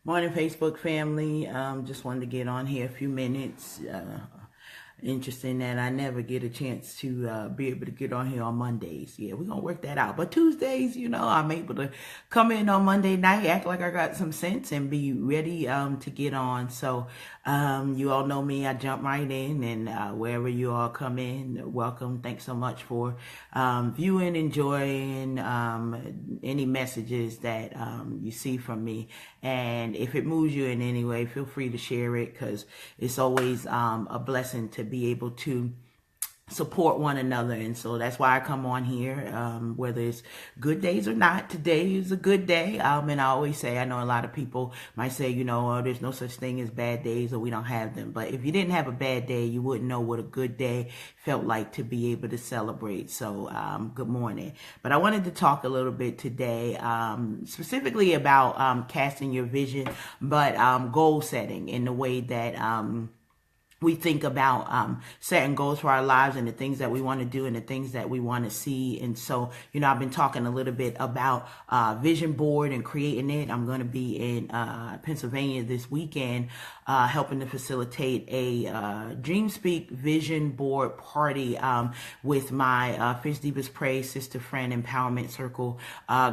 Morning, Facebook family. Just wanted to get on here a few minutes. Interesting that I never get a chance to be able to get on here on Mondays. Yeah, we're going to work that out. But Tuesdays, I'm able to come in on Monday night, act like I got some sense, and be ready to get on. So you all know me. I jump right in, and wherever you all come in, welcome. Thanks so much for viewing, enjoying any messages that you see from me. And if it moves you in any way, feel free to share it, because it's always a blessing to be able to support one another. And so that's why I come on here, whether it's good days or not. Today is a good day. And I always say, I know a lot of people might say, oh, there's no such thing as bad days, or we don't have them. But if you didn't have a bad day, you wouldn't know what a good day felt like to be able to celebrate. So good morning. But I wanted to talk a little bit today, specifically about casting your vision, but goal setting in the way that we think about setting goals for our lives and the things that we want to do and the things that we want to see. And so, I've been talking a little bit about vision board and creating it. I'm going to be in Pennsylvania this weekend, helping to facilitate a Dream Speak vision board party with my Fish Divas Praise Sister Friend Empowerment Circle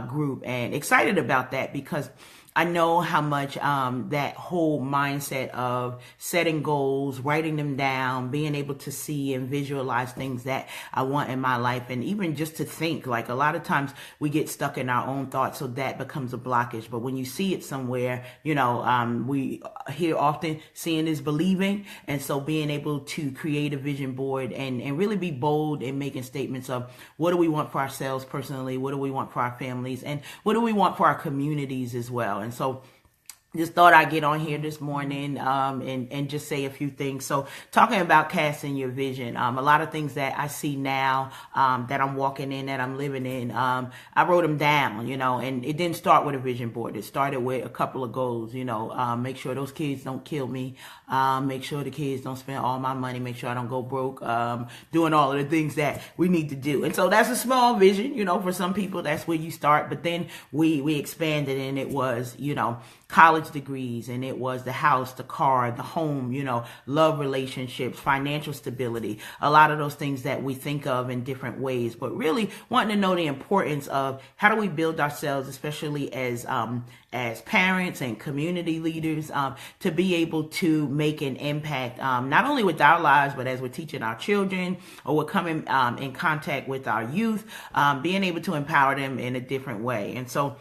group, and excited about that because I know how much that whole mindset of setting goals, writing them down, being able to see and visualize things that I want in my life, and even just to think, like a lot of times we get stuck in our own thoughts, so that becomes a blockage. But when you see it somewhere, we hear often seeing is believing. And so being able to create a vision board and really be bold in making statements of what do we want for ourselves personally, what do we want for our families, and what do we want for our communities as well. And so just thought I'd get on here this morning and just say a few things. So talking about casting your vision, a lot of things that I see now that I'm walking in, that I'm living in, I wrote them down, and it didn't start with a vision board. It started with a couple of goals, make sure those kids don't kill me, make sure the kids don't spend all my money, make sure I don't go broke, doing all of the things that we need to do. And so that's a small vision, for some people, that's where you start. But then we expanded, and it was, college degrees, and it was the house, the car, the home, love relationships, financial stability, a lot of those things that we think of in different ways, but really wanting to know the importance of how do we build ourselves, especially as parents and community leaders, to be able to make an impact, not only with our lives, but as we're teaching our children, or we're coming in contact with our youth, being able to empower them in a different way. And so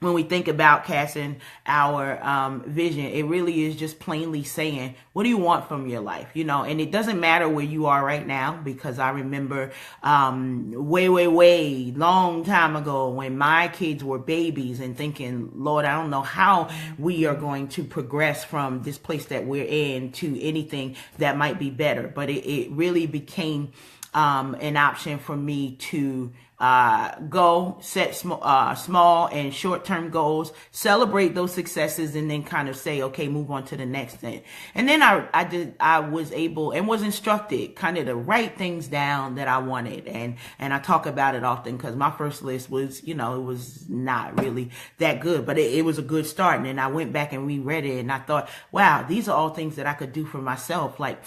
when we think about casting our vision, it really is just plainly saying, what do you want from your life? And it doesn't matter where you are right now, because I remember way long time ago when my kids were babies, and thinking, Lord, I don't know how we are going to progress from this place that we're in to anything that might be better. But it really became an option for me to go set small and short-term goals, celebrate those successes, and then kind of say, okay, move on to the next thing. And then I was able and was instructed kind of to write things down that I wanted. And I talk about it often, because my first list was, it was not really that good, but it was a good start. And then I went back and reread it, and I thought, wow, these are all things that I could do for myself. Like,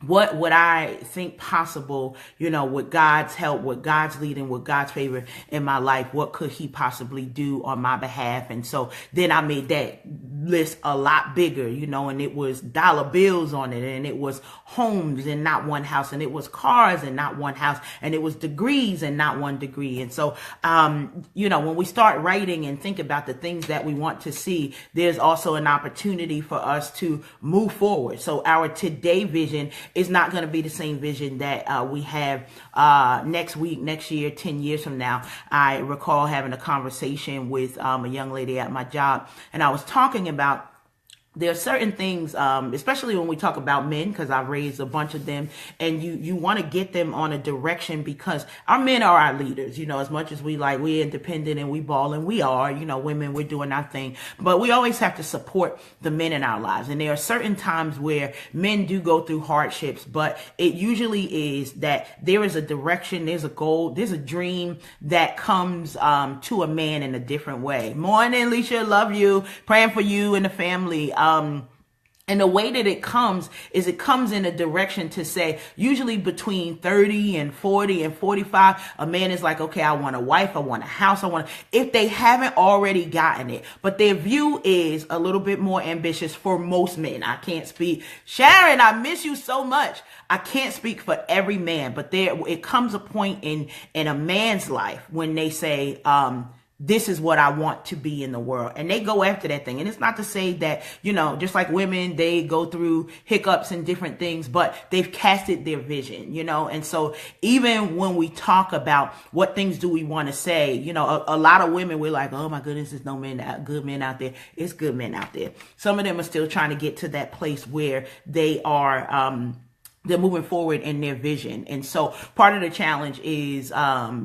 what would I think possible, with God's help, with God's leading, with God's favor in my life? What could he possibly do on my behalf? And so then I made that list a lot bigger, and it was dollar bills on it, and it was homes and not one house, and it was cars and not one house, and it was degrees and not one degree. And so, when we start writing and think about the things that we want to see, there's also an opportunity for us to move forward. So our today vision is not going to be the same vision that we have next week, next year, 10 years from now. I recall having a conversation with a young lady at my job, and I was talking about there are certain things, especially when we talk about men, because I've raised a bunch of them, and you want to get them on a direction, because our men are our leaders. As much as we're independent and we ball, and we are, women, we're doing our thing, but we always have to support the men in our lives. And there are certain times where men do go through hardships, but it usually is that there is a direction, there's a goal, there's a dream that comes to a man in a different way. Morning, Alicia, love you, praying for you and the family. And the way that it comes is it comes in a direction to say, usually between 30 and 40 and 45, a man is like, okay, I want a wife, I want a house, if they haven't already gotten it. But their view is a little bit more ambitious for most men. I can't speak. Sharon, I miss you so much. I can't speak for every man, but it comes a point in a man's life when they say, this is what I want to be in the world. And they go after that thing. And it's not to say that, just like women, they go through hiccups and different things, but they've casted their vision, And so even when we talk about what things do we want to say, a lot of women, we're like, oh my goodness, there's no good men out there. It's good men out there. Some of them are still trying to get to that place where they are, they're moving forward in their vision. And so part of the challenge is, a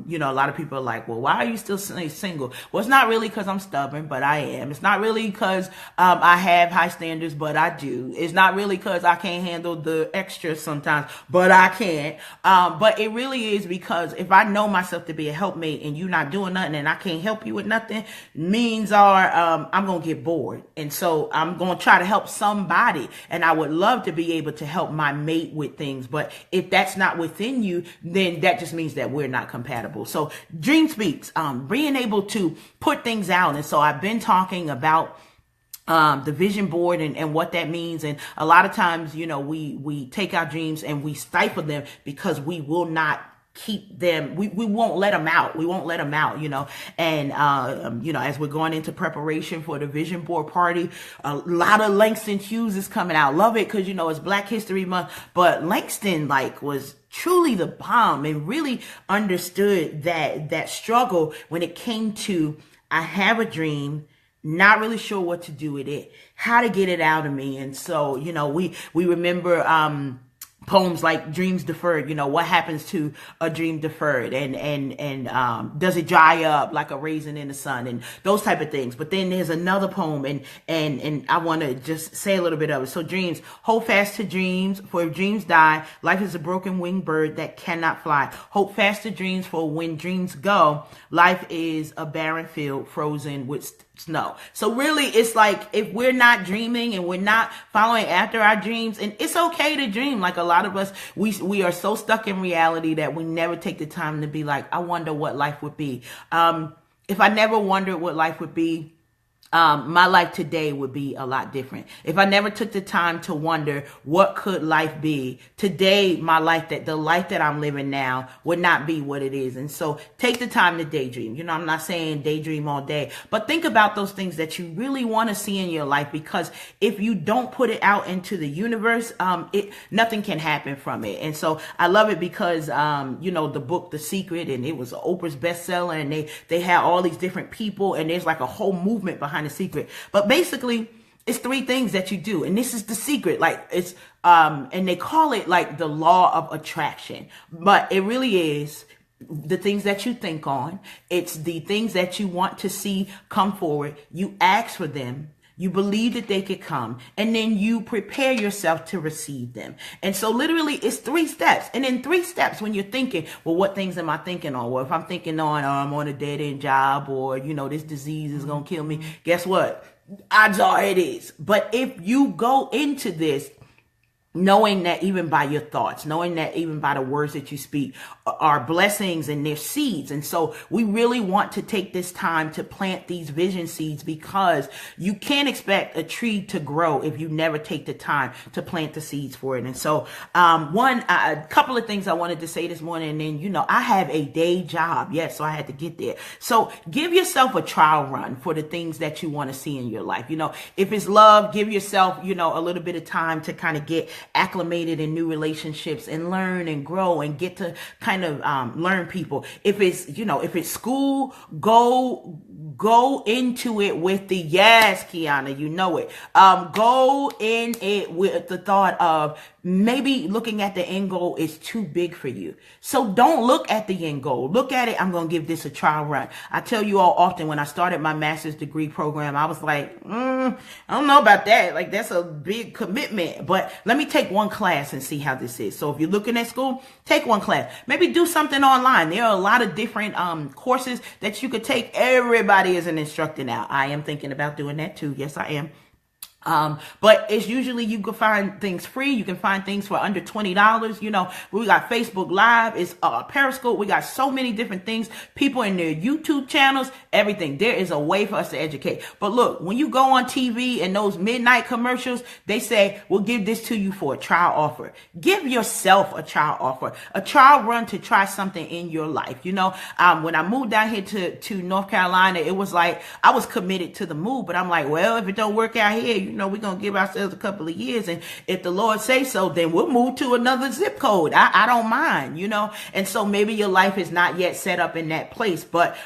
lot of people are like, well, why are you still single? Well, it's not really because I'm stubborn, but I am. It's not really because I have high standards, but I do. It's not really because I can't handle the extras sometimes, but I can't. But it really is because if I know myself to be a helpmate and you not doing nothing and I can't help you with nothing, means are I'm going to get bored. And so I'm going to try to help somebody. And I would love to be able to help my mate with things, but if that's not within you, then that just means that we're not compatible. So Dream Speaks, being able to put things out. And so I've been talking about the vision board and what that means. And a lot of times, we take our dreams and we stifle them because we will not keep them. We won't let them out. We won't let them out, and, as we're going into preparation for the vision board party, a lot of Langston Hughes is coming out. Love it. Cause it's Black History Month, but Langston was truly the bomb and really understood that struggle when it came to, I have a dream, not really sure what to do with it, how to get it out of me. And so, we remember, poems like Dreams Deferred, what happens to a dream deferred, and does it dry up like a raisin in the sun, and those type of things. But then there's another poem, and I want to just say a little bit of it. So dreams, hold fast to dreams, for if dreams die, life is a broken winged bird that cannot fly. Hold fast to dreams, for when dreams go, life is a barren field frozen with snow. So really, it's like, if we're not dreaming and we're not following after our dreams, and it's okay to dream. Like a lot of us, we are so stuck in reality that we never take the time to be like, I wonder what life would be. If I never wondered what life would be, my life today would be a lot different. If I never took the time to wonder what could life be today, the life that I'm living now would not be what it is. And so take the time to daydream. I'm not saying daydream all day, but think about those things that you really want to see in your life, because if you don't put it out into the universe, nothing can happen from it. And so I love it because, the book, The Secret, and it was Oprah's bestseller, and they had all these different people, and there's like a whole movement behind The Secret. But basically, it's 3 things that you do, and this is the secret. Like it's and they call it like the law of attraction, but it really is the things that you think on. It's the things that you want to see come forward. You ask for them. You believe that they could come, and then you prepare yourself to receive them. And so literally it's 3 steps. And in 3 steps, when you're thinking, well, what things am I thinking on? Well, if I'm thinking on, I'm on a dead end job, or, this disease is going to kill me. Guess what? Odds are it is. But if you go into this knowing that even by your thoughts, knowing that even by the words that you speak are blessings and they're seeds. And so we really want to take this time to plant these vision seeds, because you can't expect a tree to grow if you never take the time to plant the seeds for it. And so, a couple of things I wanted to say this morning, and then, I have a day job. Yes. So I had to get there. So give yourself a trial run for the things that you want to see in your life. If it's love, give yourself, a little bit of time to kind of get acclimated in new relationships and learn and grow and get to kind of learn people. If it's school, go into it with the yes, Kiana, you know it. Go in it with the thought of maybe looking at the end goal is too big for you. So don't look at the end goal. Look at it. I'm going to give this a trial run. I tell you all often when I started my master's degree program, I was like, I don't know about that. Like, that's a big commitment, but let me take one class and see how this is. So if you're looking at school, take one class, maybe do something online. There are a lot of different courses that you could take. Everybody is an instructor now. I am thinking about doing that too. Yes, I am. But it's usually you can find things free. You can find things for under $20. You know, we got Facebook Live, it's Periscope. We got so many different things. People in their YouTube channels, everything. There is a way for us to educate. But look, when you go on TV and those midnight commercials, they say, we'll give this to you for a trial offer. Give yourself a trial offer, a trial run to try something in your life. You know, when I moved down here to North Carolina, it was like, I was committed to the move, but I'm like, well, if it don't work out here, you know, we're going to give ourselves a couple of years. And if the Lord say so, then we'll move to another zip code. I don't mind, you know. And so maybe your life is not yet set up in that place. But,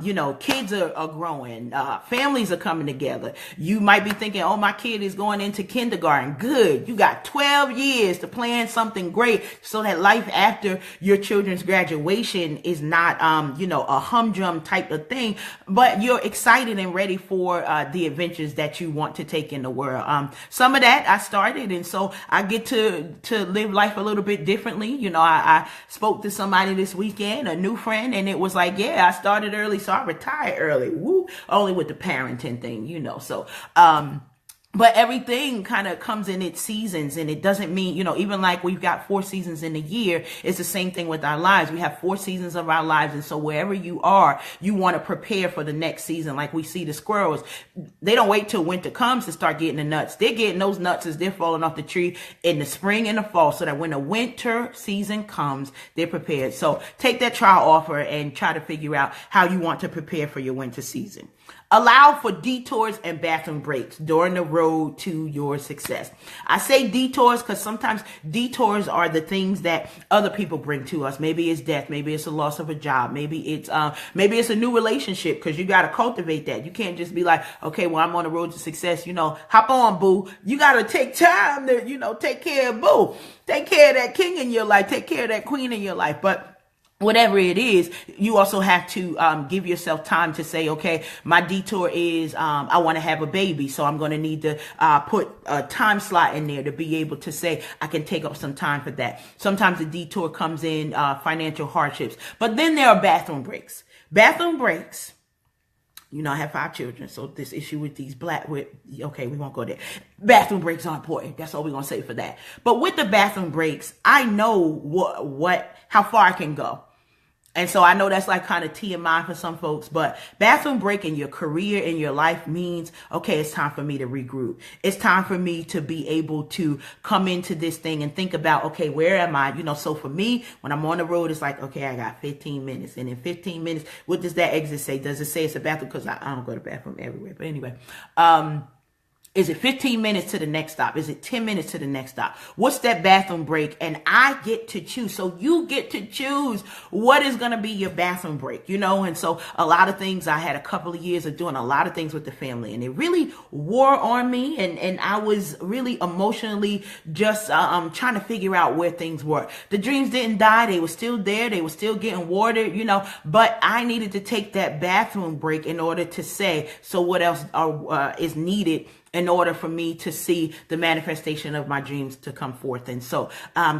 you know, kids are growing. Families are coming together. You might be thinking, oh, my kid is going into kindergarten. Good. You got 12 years to plan something great so that life after your children's graduation is not, you know, a humdrum type of thing. But you're excited and ready for the adventures that you want to take in the world. Some of that I started, and so I get to live life a little bit differently. You know, I spoke to somebody this weekend, a new friend, and it was like, yeah, I started early, so I retired early. Woo, only with the parenting thing, you know. So, but everything kind of comes in its seasons, and it doesn't mean, you know, even like we've got 4 seasons in a year, it's the same thing with our lives. We have 4 seasons of our lives. And so wherever you are, you want to prepare for the next season. Like we see the squirrels, they don't wait till winter comes to start getting the nuts. They're getting those nuts as they're falling off the tree in the spring and the fall, so that when the winter season comes, they're prepared. So take that trial offer and try to figure out how you want to prepare for your winter season. Allow for detours and bathroom breaks during the road to your success. I say detours because sometimes detours are the things that other people bring to us. Maybe it's death. Maybe it's a loss of a job. Maybe it's a new relationship, because you got to cultivate that. You can't just be like, okay, well, I'm on the road to success. You know, hop on, boo. You got to take time to, you know, take care of boo. Take care of that king in your life. Take care of that queen in your life. But whatever it is, you also have to give yourself time to say, okay, my detour is I want to have a baby, so I'm going to need to put a time slot in there to be able to say I can take up some time for that. Sometimes the detour comes in financial hardships, but then there are bathroom breaks. Bathroom breaks. You know, I have 5 children, so this issue with these okay, we won't go there. Bathroom breaks are important. That's all we're going to say for that. But with the bathroom breaks, I know how far I can go. And so I know that's like kind of TMI for some folks, but bathroom break in your career, in your life means, okay, it's time for me to regroup. It's time for me to be able to come into this thing and think about, okay, where am I? You know, so for me, when I'm on the road, it's like, okay, I got 15 minutes. And in 15 minutes, what does that exit say? Does it say it's a bathroom? Because I don't go to the bathroom everywhere. But anyway, is it 15 minutes to the next stop? Is it 10 minutes to the next stop? What's that bathroom break? And I get to choose. So you get to choose what is going to be your bathroom break, you know? And so a lot of things, I had a couple of years of doing a lot of things with the family, and it really wore on me. And I was really emotionally just trying to figure out where things were. The dreams didn't die. They were still there. They were still getting watered, you know, but I needed to take that bathroom break in order to say, so what else is needed in order for me to see the manifestation of my dreams to come forth. And so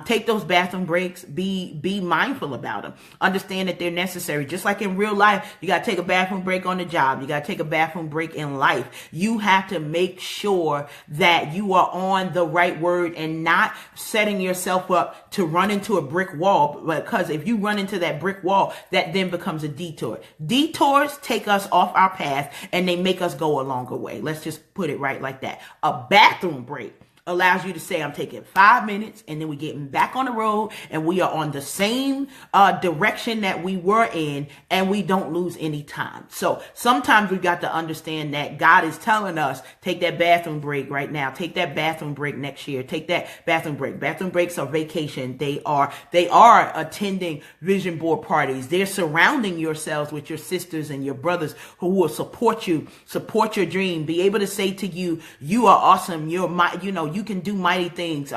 take those bathroom breaks, be mindful about them. Understand that they're necessary. Just like in real life, you got to take a bathroom break on the job. You got to take a bathroom break in life. You have to make sure that you are on the right word and not setting yourself up to run into a brick wall. Because if you run into that brick wall, that then becomes a detour. Detours take us off our path and they make us go a longer way. Let's just put it right like that. A bathroom break allows you to say, I'm taking 5 minutes and then we're getting back on the road and we are on the same direction that we were in, and we don't lose any time. So sometimes we got to understand that God is telling us, take that bathroom break right now. Take that bathroom break next year. Take that bathroom break. Bathroom breaks are vacation. They are attending vision board parties. They're surrounding yourselves with your sisters and your brothers who will support you, support your dream, be able to say to you, you are awesome. You can do mighty things.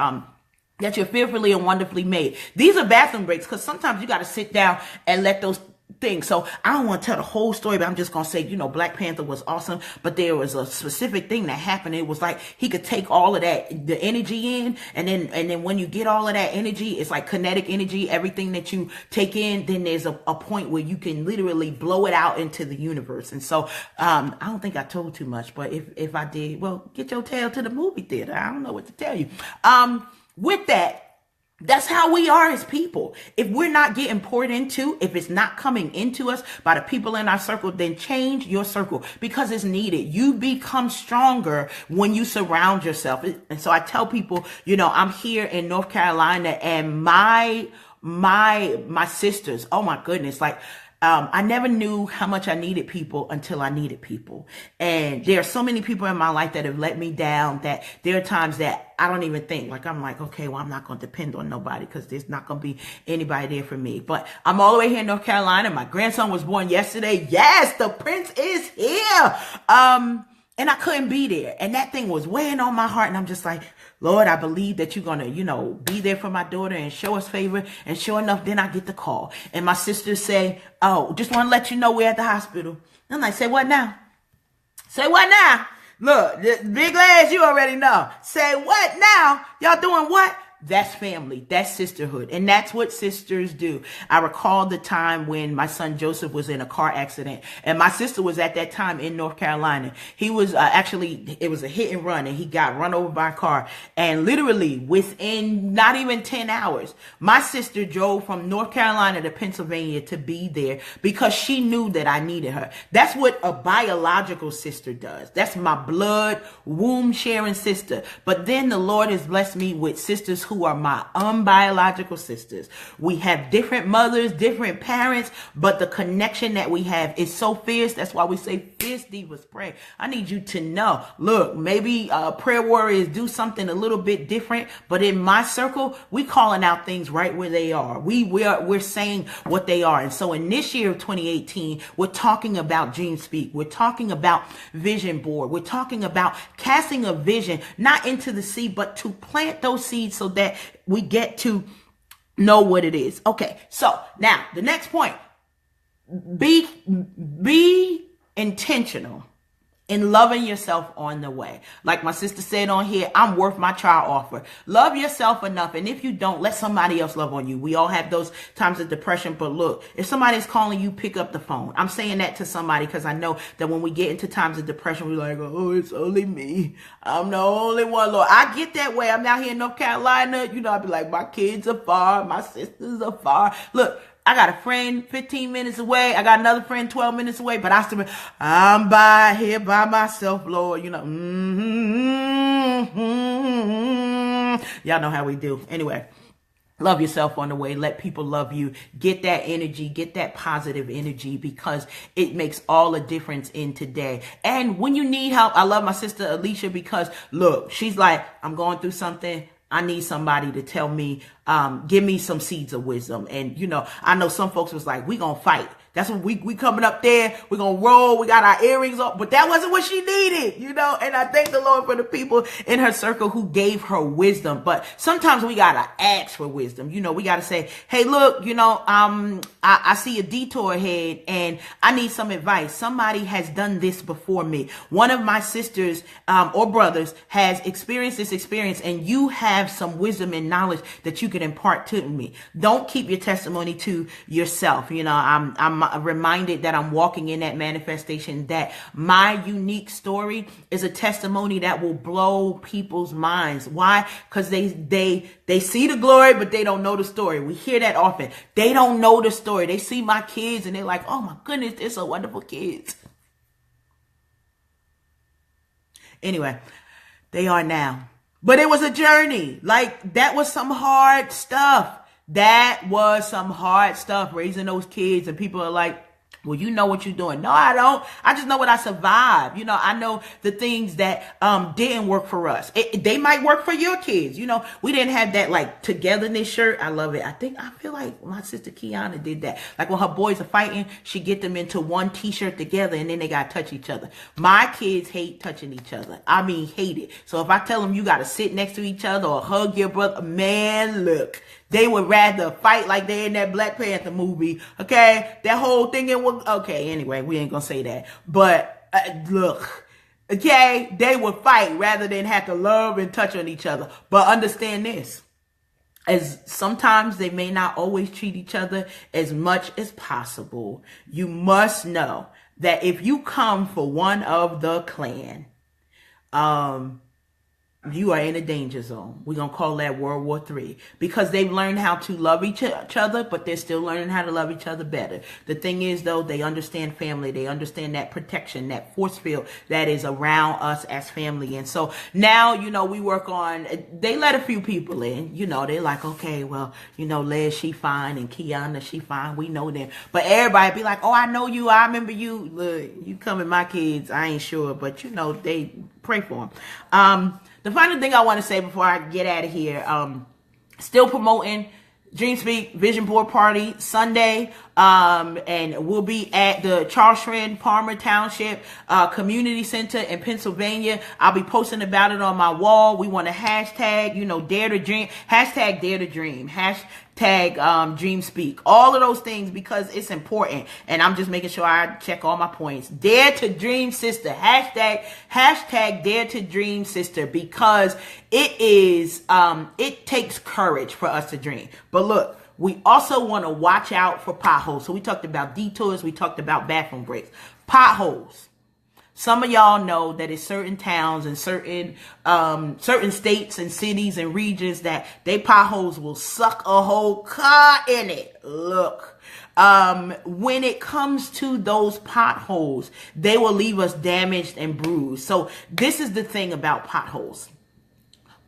That you're fearfully and wonderfully made. These are bathroom breaks, because sometimes you got to sit down and let those things. So I don't want to tell the whole story, but I'm just going to say, Black Panther was awesome, but there was a specific thing that happened. It was like he could take all of the energy in, and then when you get all of that energy, it's like kinetic energy. Everything that you take in, then there's a point where you can literally blow it out into the universe. And so I don't think I told too much, but if I did, well, get your tail to the movie theater. I don't know what to tell you. With that, that's how we are as people. If we're not getting poured into, if it's not coming into us by the people in our circle, then change your circle, because it's needed. You become stronger when you surround yourself. And so I tell people, I'm here in North Carolina, and my sisters, oh my goodness, I never knew how much I needed people until I needed people. And there are so many people in my life that have let me down, that there are times that I don't even think, I'm like, okay, well, I'm not going to depend on nobody, because there's not going to be anybody there for me. But I'm all the way here in North Carolina. My grandson was born yesterday. Yes, the prince is here. And I couldn't be there. And that thing was weighing on my heart. And I'm just like, Lord, I believe that you're going to, be there for my daughter and show us favor. And sure enough, then I get the call. And my sisters say, oh, just want to let you know we're at the hospital. And I'm like, say what now? Say what now? Look, big legs, you already know. Say what now? Y'all doing what? That's family. That's sisterhood. And that's what sisters do. I recall the time when my son Joseph was in a car accident, and my sister was at that time in North Carolina. He was it was a hit and run, and he got run over by a car. And literally within not even 10 hours, my sister drove from North Carolina to Pennsylvania to be there, because she knew that I needed her. That's what a biological sister does. That's my blood, womb sharing sister. But then the Lord has blessed me with sisters who are my unbiological sisters. We have different mothers, different parents, but the connection that we have is so fierce. That's why we say fierce divas pray. I need you to know, look, maybe prayer warriors do something a little bit different, but in my circle, we calling out things right where they are. We're saying what they are. And so in this year of 2018, we're talking about Dream Speak. We're talking about vision board. We're talking about casting a vision, not into the sea, but to plant those seeds so that we get to know what it is. Okay, so now the next point, be intentional in loving yourself on the way. Like my sister said on here, I'm worth my trial offer. Love yourself enough. And if you don't, let somebody else love on you. We all have those times of depression. But look, if somebody's calling you, pick up the phone. I'm saying that to somebody because I know that when we get into times of depression, we're like, oh, it's only me. I'm the only one, Lord. I get that way. I'm out here in North Carolina. I'll be like, my kids are far. My sisters are far. Look, I got a friend 15 minutes away. I got another friend 12 minutes away, but I'm here by myself, Lord. Y'all know how we do. Anyway, love yourself on the way. Let people love you. Get that energy. Get that positive energy, because it makes all the difference in today. And when you need help, I love my sister Alicia, because look, she's like, I'm going through something. I need somebody to tell me, give me some seeds of wisdom. And, I know some folks was like, we gonna fight. That's what we coming up there. We're going to roll. We got our earrings on, but that wasn't what she needed, and I thank the Lord for the people in her circle who gave her wisdom. But sometimes we got to ask for wisdom. We got to say, hey, look, I see a detour ahead and I need some advice. Somebody has done this before me. One of my sisters, or brothers has experienced this experience, and you have some wisdom and knowledge that you can impart to me. Don't keep your testimony to yourself. I'm reminded that I'm walking in that manifestation, that my unique story is a testimony that will blow people's minds. Why? Because they see the glory, but they don't know the story. We hear that often. They don't know the story. They see my kids and they're like, oh my goodness, they're so wonderful kids. Anyway, they are now. But it was a journey. Like, that was some hard stuff. That was some hard stuff, raising those kids. And people are like, well, you know what you're doing. No, I don't. I just know what I survived. You know, I know the things that didn't work for us. They might work for your kids. You know, we didn't have that like togetherness shirt. I love it. I feel like my sister Kiana did that. Like when her boys are fighting, she get them into one t-shirt together and then they got to touch each other. My kids hate touching each other. I mean, hate it. So if I tell them you got to sit next to each other or hug your brother, man, look. They would rather fight like they in that Black Panther movie. Okay. That whole thing. Okay. Anyway, we ain't going to say that. But look, okay. They would fight rather than have to love and touch on each other. But understand this. As sometimes they may not always treat each other as much as possible. You must know that if you come for one of the clan, you are in a danger zone. We're going to call that World War III, because they've learned how to love each other, but they're still learning how to love each other better. The thing is, though, they understand family. They understand that protection, that force field that is around us as family. And so now, you know, we work on, they let a few people in, you know, they're like, okay, well, you know, Les, she fine, and Kiana, she fine. We know them. But everybody be like, oh, I know you. I remember you. Look, you come with my kids. I ain't sure, but you know, they pray for them. The final thing I want to say before I get out of here, still promoting Dream Speak Vision Board Party Sunday, and we'll be at the Charles Schrein Palmer Township Community Center in Pennsylvania. I'll be posting about it on my wall. We want to hashtag, you know, Dare to Dream, hashtag Dare to Dream, hashtag Dream Speak, all of those things, because it's important. And I'm just making sure I check all my points. Dare to Dream Sister, hashtag Dare to Dream Sister, because it is, it takes courage for us to dream. But look, we also want to watch out for potholes. So we talked about detours. We talked about bathroom breaks. Potholes. Some of y'all know that in certain towns and certain states and cities and regions that they potholes will suck a whole car in it. Look, when it comes to those potholes, they will leave us damaged and bruised. So this is the thing about potholes.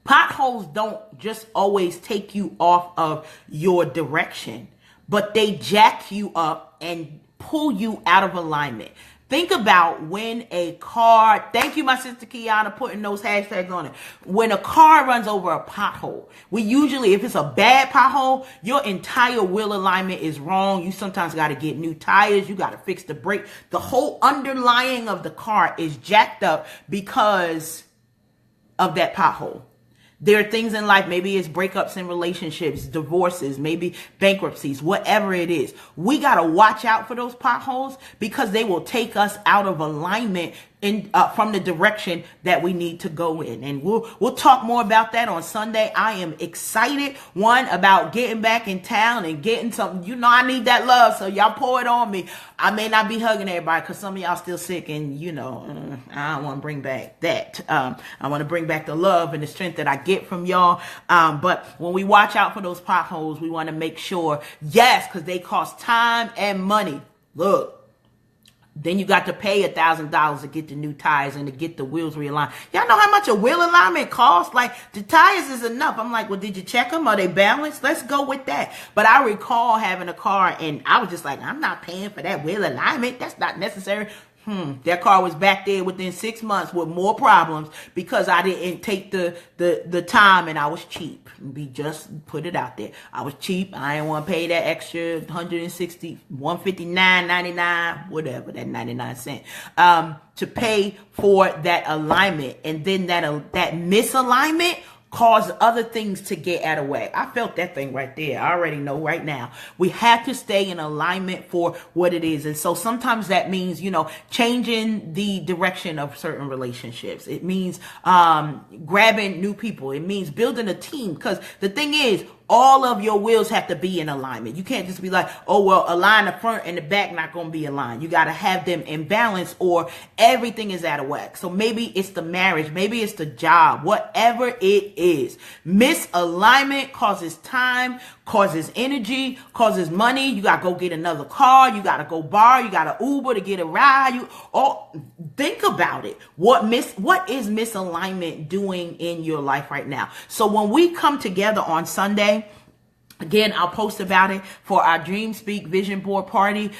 Potholes don't just always take you off of your direction, but they jack you up and pull you out of alignment. Think about when a car, thank you, my sister Kiana, putting those hashtags on it. When a car runs over a pothole, we usually, if it's a bad pothole, your entire wheel alignment is wrong. You sometimes got to get new tires. You got to fix the brake. The whole underlying of the car is jacked up because of that pothole. There are things in life, maybe it's breakups in relationships, divorces, maybe bankruptcies, whatever it is. We got to watch out for those potholes, because they will take us out of alignment in from the direction that we need to go in. And we'll talk more about that on Sunday. I am excited, one, about getting back in town and getting something. You know, I need that love, so y'all pour it on me. I may not be hugging everybody because some of y'all still sick, and you know, I don't want to bring back that. I want to bring back the love and the strength that I get from y'all. But when we watch out for those potholes, we want to make sure, yes, because they cost time and money. Look, then you got to pay $1,000 to get the new tires and to get the wheels realigned. Y'all know how much a wheel alignment costs? Like, the tires is enough. I'm like, well, did you check them? Are they balanced? Let's go with that. But I recall having a car and I was just like, I'm not paying for that wheel alignment. That's not necessary. That car was back there within 6 months with more problems because I didn't take the time, and I was cheap. We just put it out there. I was cheap. I didn't want to pay that extra $160, $159.99, whatever, that 99 cent, to pay for that alignment. And then that misalignment cause other things to get out of whack. I felt that thing right there. I already know right now. We have to stay in alignment for what it is. And so sometimes that means, you know, changing the direction of certain relationships. It means grabbing new people. It means building a team. Because the thing is, all of your wheels have to be in alignment. You can't just be like, oh, well, align the front and the back not going to be aligned. You got to have them in balance or everything is out of whack. So maybe it's the marriage. Maybe it's the job. Whatever it is. Misalignment causes time, causes energy, causes money. You got to go get another car. You got to go borrow. You got to Uber to get a ride. Think about it. What is misalignment doing in your life right now? So when we come together on Sunday, again, I'll post about it for our Dream Speak Vision Board party.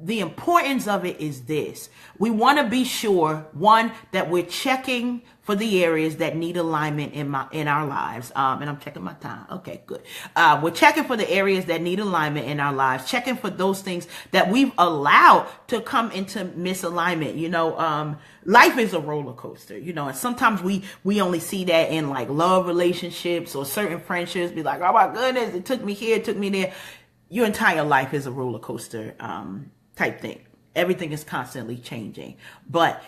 The importance of it is this. We want to be sure, one, that we're checking for the areas that need alignment in our lives. And I'm checking my time. Okay, good. We're checking for the areas that need alignment in our lives, checking for those things that we've allowed to come into misalignment. Life is a roller coaster, and sometimes we only see that in like love relationships or certain friendships. Be like, oh my goodness, it took me here, it took me there. Your entire life is a roller coaster type thing. Everything is constantly changing. But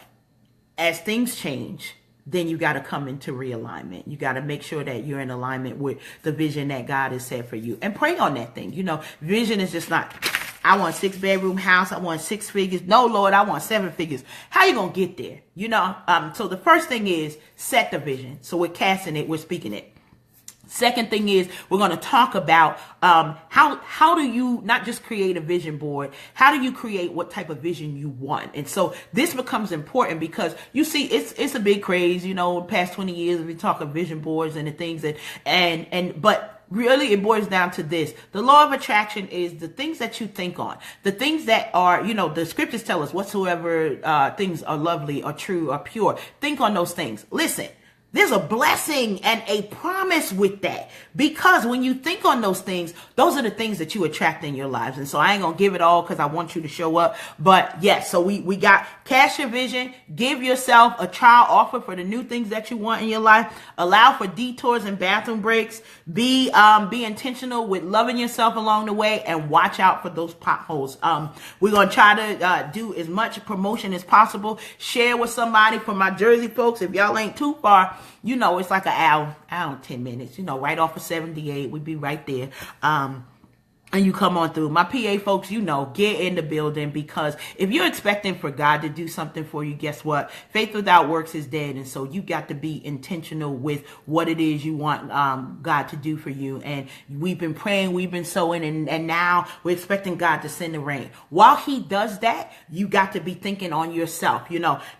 as things change, then you got to come into realignment. You got to make sure that you're in alignment with the vision that God has set for you, and pray on that thing. Vision is just not, I want a 6-bedroom house. I want 6 figures. No, Lord, I want 7 figures. How you going to get there? So the first thing is set the vision. So we're casting it. We're speaking it. Second thing is we're going to talk about how do you not just create a vision board, how do you create what type of vision you want? And so this becomes important because you see it's a big craze, the past 20 years we talk of vision boards and the things but really it boils down to this. The law of attraction is the things that you think on, the things that are, the scriptures tell us whatsoever things are lovely or true or pure. Think on those things. Listen. There's a blessing and a promise with that, because when you think on those things, those are the things that you attract in your lives. And so I ain't going to give it all because I want you to show up. But yes, so we got cash your vision, give yourself a trial offer for the new things that you want in your life, allow for detours and bathroom breaks, be intentional with loving yourself along the way, and watch out for those potholes. We're going to try to do as much promotion as possible. Share with somebody. For my Jersey folks, if y'all ain't too far, it's like an hour and 10 minutes, right off of 78. We'd be right there. And you come on through. My PA folks, get in the building, because if you're expecting for God to do something for you, guess what? Faith without works is dead. And so you got to be intentional with what it is you want God to do for you. And we've been praying, we've been sowing, and now we're expecting God to send the rain. While he does that, you got to be thinking on yourself.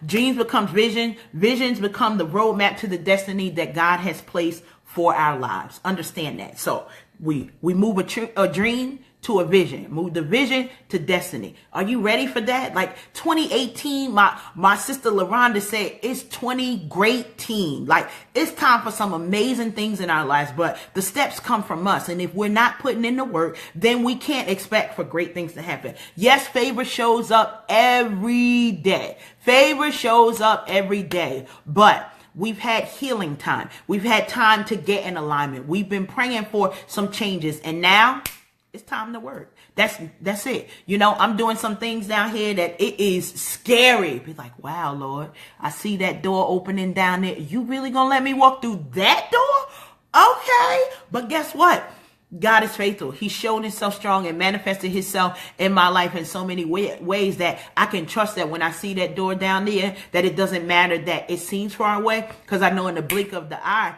Dreams become vision. Visions become the roadmap to the destiny that God has placed for our lives. Understand that. So we move a dream to a vision, move the vision to destiny. Are you ready for that? Like 2018, my sister LaRonda said, it's 20 great teen. Like, it's time for some amazing things in our lives, but the steps come from us. And if we're not putting in the work, then we can't expect for great things to happen. Yes, favor shows up every day. Favor shows up every day, but we've had healing time. We've had time to get in alignment. We've been praying for some changes, and now it's time to work. That's it. I'm doing some things down here that it is scary. Be like, wow, Lord, I see that door opening down there. You really gonna let me walk through that door? Okay. But guess what? God is faithful. He's shown himself strong and manifested himself in my life in so many ways that I can trust that when I see that door down there, that it doesn't matter that it seems far away, because I know in the blink of the eye,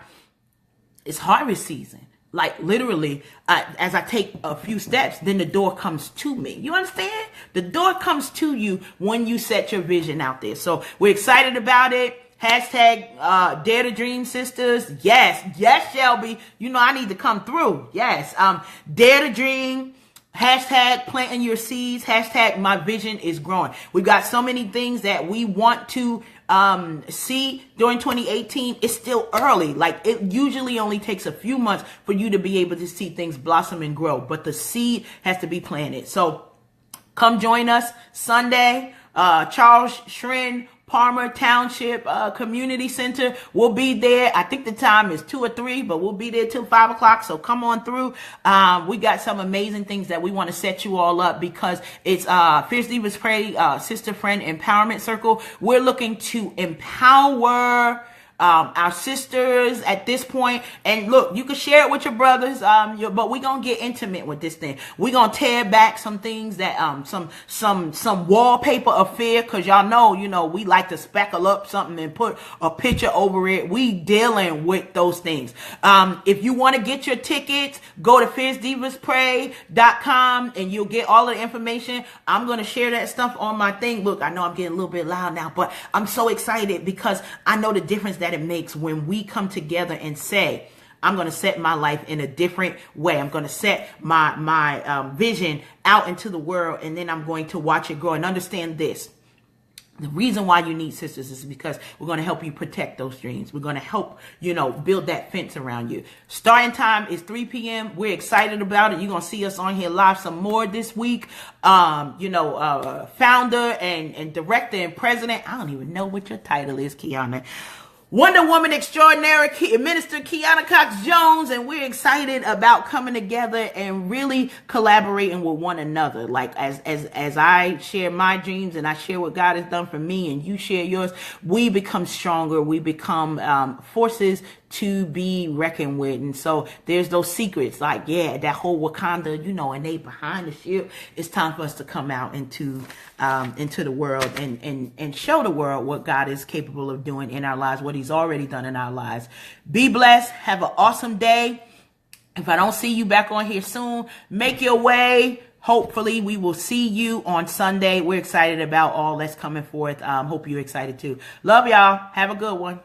it's harvest season. Like literally, as I take a few steps, then the door comes to me. You understand? The door comes to you when you set your vision out there. So we're excited about it. Hashtag Dare to Dream Sisters. Yes, Shelby. I need to come through. Yes. Dare to Dream. Hashtag planting your seeds. Hashtag my vision is growing. We've got so many things that we want to see during 2018. It's still early. Like, it usually only takes a few months for you to be able to see things blossom and grow, but the seed has to be planted. So come join us Sunday. Charles Schrin Palmer Township Community Center. We'll be there. I think the time is 2 or 3, but we'll be there till 5 o'clock. So come on through. We got some amazing things that we want to set you all up, because it's Fierce Divas Pray Sister Friend Empowerment Circle. We're looking to empower our sisters at this point. And look, you can share it with your brothers, but we're gonna get intimate with this thing. We're gonna tear back some things that some wallpaper of fear, because y'all know, we like to speckle up something and put a picture over it. We dealing with those things. If you want to get your tickets, go to fiercedivaspray.com and you'll get all of the information. I'm going to share that stuff on my thing. Look, I know I'm getting a little bit loud now, but I'm so excited because I know the difference that it makes when we come together and say, I'm going to set my life in a different way. I'm going to set my vision out into the world, and then I'm going to watch it grow. And understand this. The reason why you need sisters is because we're going to help you protect those dreams. We're going to help, build that fence around you. Starting time is 3 p.m. We're excited about it. You're going to see us on here live some more this week. Founder and director and president. I don't even know what your title is, Kiana. Wonder Woman extraordinary, Minister Kiana Cox Jones, and we're excited about coming together and really collaborating with one another. Like as I share my dreams and I share what God has done for me, and you share yours, we become stronger. We become forces to be reckoned with. And so there's those secrets, like that whole Wakanda, and they behind the shield. It's time for us to come out into the world and show the world what God is capable of doing in our lives, what He's already done in our lives. Be blessed. Have an awesome day. If I don't see you back on here soon, make your way. Hopefully we will see you on Sunday. We're excited about all that's coming forth. Hope you're excited too. Love y'all. Have a good one.